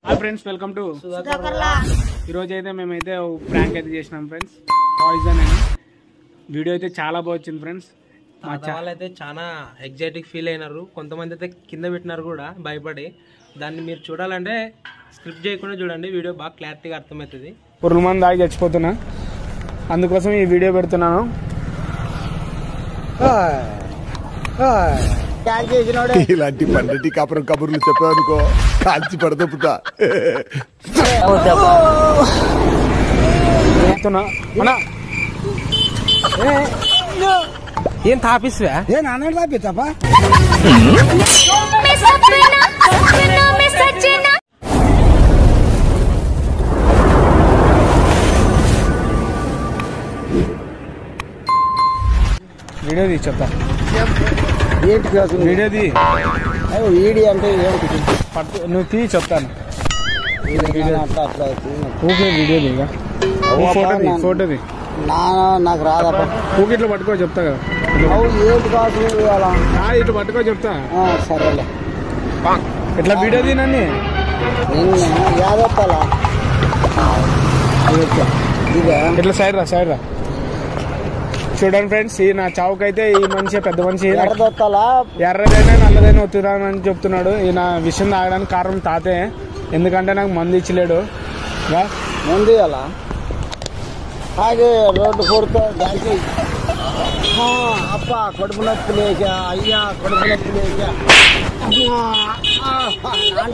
Hi friends, welcome to ఈరోజు అయితే మేమైతే ప్రాంక్ అయితే చేసినాం ఫ్రెండ్స్. పాయిజన్ అని వీడియో అయితే చాలా బాగా వచ్చింది ఫ్రెండ్స్. మా వాళ్ళు అయితే చాలా ఎగ్జైటిక్ ఫీల్ అయినారు. కొంతమంది అయితే కింద పెట్టినారు కూడా భయపడి. దాన్ని మీరు చూడాలంటే స్క్రిప్ట్ చేయకుండా చూడండి, వీడియో బాగా క్లారిటీగా అర్థమవుతుంది. పురుగుల మంది దాగి చచ్చిపోతున్నా, అందుకోసం ఈ వీడియో పెడుతున్నాను. ఇలాంటి పండటి కాపురం కబుర్లు చెప్పావనుకో కాల్చి పడదప్పుతా. ఏం తాపిస్వా? ఏ నాన్న తాపిస్తాపా? వీడియో తీ చెప్తా. ఏంటి కాదు వీడియో తీ. ఈడి అంటే ఏంటి? పట్టు నువ్వు తీ చెప్తాను. అట్లా ఊకే వీడియో తీగా. ఫోటో తీ. నాకు రాదప్ప. ఊకి ఇట్లా పట్టుకో చెప్తా కదా. ఏంటి కాదు ఇట్లా పట్టుకో చెప్తా. సరేలే, ఇట్లా వీడియో తీనని యాదత్తాలా ఇట్లా సైడ్ రా. చూడండి ఫ్రెండ్స్, ఈ నా చావుకైతే ఈ మనిషి పెద్ద మనిషి ఎర్రదైనా నల్లదైనా వస్తున్నానని చెప్తున్నాడు. ఈ నా విషయం తాగడానికి కారణం తాతే, ఎందుకంటే నాకు మందు ఇచ్చలేడు. మందు అలా తాగే రోడ్డు కొడుతూ దానికి అప్ప కడుపు నొప్పి లేక అయ్యా కడుపు నొప్పి లేక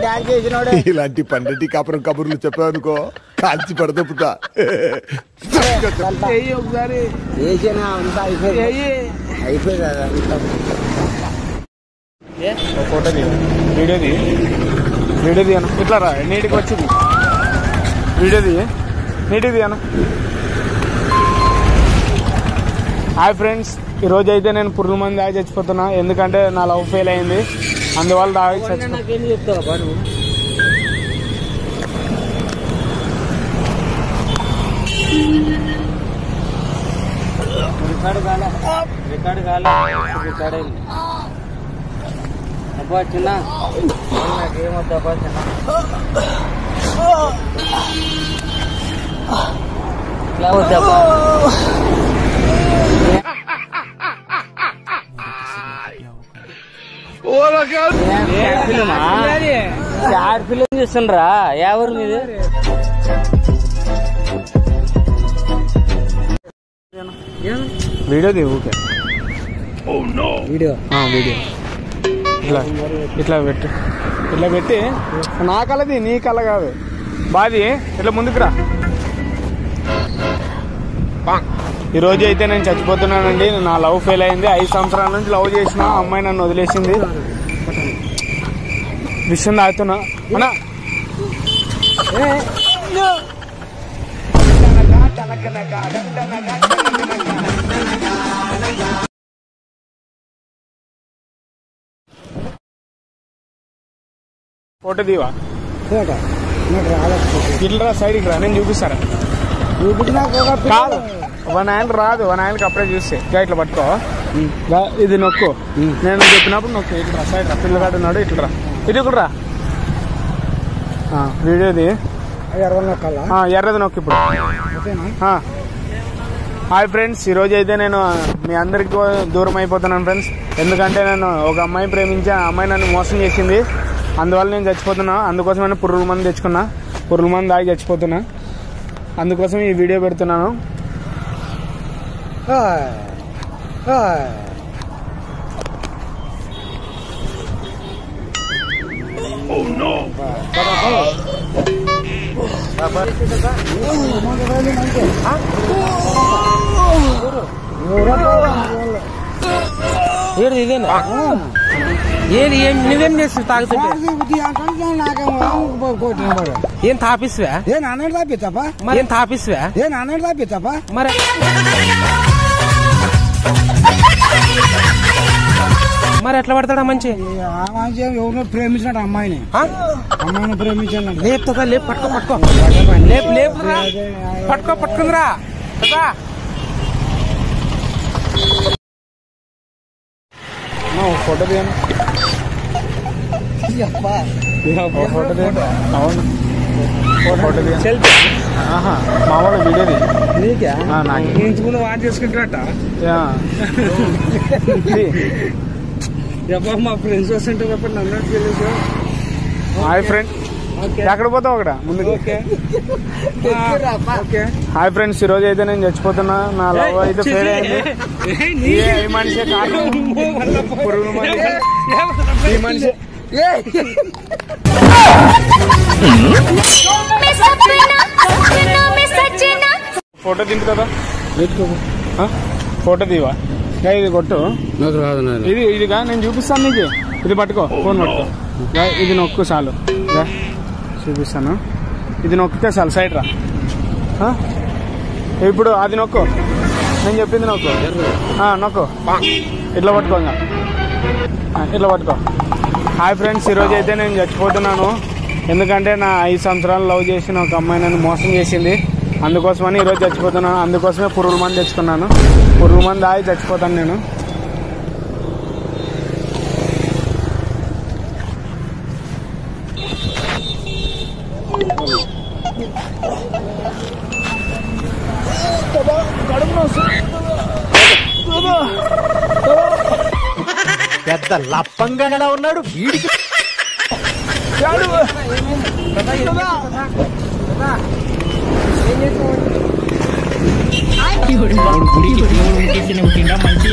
డాన్స్ చేసినాడే. ఇలాంటి పండటి కాపురం కబుర్లు చెప్పావనుకో కాల్చి పడదప్పుతా. ఒకసారి వేసినా అంతా అయిపోయింది అదంతా. ఫోటో తీ, వీడియో తీ అన్న. ఇట్లా రా, నీటికి వచ్చింది. వీడియో తీ, నీటికి తీ అన్న. హాయ్ ఫ్రెండ్స్, ఈరోజు అయితే నేను పురుగుల మంది దాగి చచ్చిపోతున్నా, ఎందుకంటే నా లవ్ ఫెయిల్ అయింది. అందువల్ల దాగి నాకేం చెప్తావా నువ్వు? రికార్డు కాలే అబ్బా చిన్న, నాకేమొద్దబ్బా చిన్న. ఇట్లా వద్దబ్బా. Short film చూస్తుండ్రా? ఎవరు మీది? వీడియో తీ ఊకే. వీడియో ఇట్లా పెట్టి నా కలది నీ కళ కాదు బాది. ఇట్లా ముందుకు రా. ఈరోజు అయితే నేను చచ్చిపోతున్నానండి. నా లవ్ ఫెయిల్ అయింది. 5 సంవత్సరాల నుంచి లవ్ చేసిన అమ్మాయి నన్ను వదిలేసింది. విషయం తాగుతున్నా అన్నా. ఫోటో దీవా? ఇట్లా సైడ్కి రా, నేను చూపిస్తారా. కాదు, 1 ఆయన రాదు. 1 ఆయనకి అప్పుడే చూస్తే ఇట్లా పట్టుకో. ఇది నొక్కు, నేను చెప్పినప్పుడు నొక్కు. ఇట్లా సైడ్ రా, పిల్లగాడు ఉన్నాడు. ఇట్లా రా, ఇది కూడా రా. వీడియోది ఎర్రది నొక్కు ఇప్పుడు. హాయ్ ఫ్రెండ్స్, ఈరోజు అయితే నేను మీ అందరికీ దూరం అయిపోతున్నాను ఫ్రెండ్స్. ఎందుకంటే నేను ఒక అమ్మాయి ప్రేమించి ఆ అమ్మాయి నన్ను మోసం చేసింది. అందువల్ల నేను చచ్చిపోతున్నా. అందుకోసం నేను పురుగుల మంది తెచ్చుకున్నా. పురుగుల మంది దాగి చచ్చిపోతున్నా, అందుకోసం ఈ వీడియో పెడుతున్నాను. ఏది ఇదేనా? ఏది నువ్వేం చేస్తావు తాగుతుంటే? ఏం తాపిస్వా? ఏ నాన్న తాపిస్తాపా? ఏం తాపిస్వా? ఏ నాన్న తాపిస్తాపా? మరి ఎట్లా పడతాడా మంచి? ఎవరినో ప్రేమించినట్టు అమ్మాయిని ప్రేమించాను. లేపుతుందా? లేపు, పట్టుకో. లేపురా, పట్టుకుందిరా. ఫోటో తీయను. అబ్బా ఫోటో అవును ఫోటో మామూలు వీడియోది నీకా నాకు ముందు వాచ్ చేసుకుంటారట మా ఫ్రెండ్స్ వస్తుంటే నన్ను హాయ్ ఫ్రెండ్ ఎక్కడ పోతావు అక్కడ ముందు హాయ్ ఫ్రెండ్స్ ఈ రోజు అయితే నేను చచ్చిపోతున్నా నా లవ్ అయితే ఫెయిల్ అయింది ఈ మనిషి పురుగు ఈ మనిషి ఫోటో తింటు కదా ఫోటో తీవా ఇది కొట్టు ఇదిగా నేను చూపిస్తాను నీకు ఇది పట్టుకో ఫోన్ పట్టుకో ఇది నొక్కు చాలు చూపిస్తాను ఇది నొక్కితే చాలు సైడ్ రా ఇప్పుడు అది నొక్కు నేను చెప్పింది నొక్కు నొక్కు ఇట్లా పట్టుకో ఇట్లా పట్టుకో హాయ్ ఫ్రెండ్స్ ఈరోజు అయితే నేను చచ్చిపోతున్నాను ఎందుకంటే నా 5 సంవత్సరాలు లవ్ చేసిన ఒక అమ్మాయి నన్ను మోసం చేసింది అందుకోసమని ఈరోజు చచ్చిపోతున్నాను అందుకోసమే పురుగుల మందు తెచ్చుకున్నాను పురుగుల మందు ఆగి చచ్చిపోతాను నేను పెద్ద లప్పంగా ఉన్నాడు వీడికి గుడికి మంచి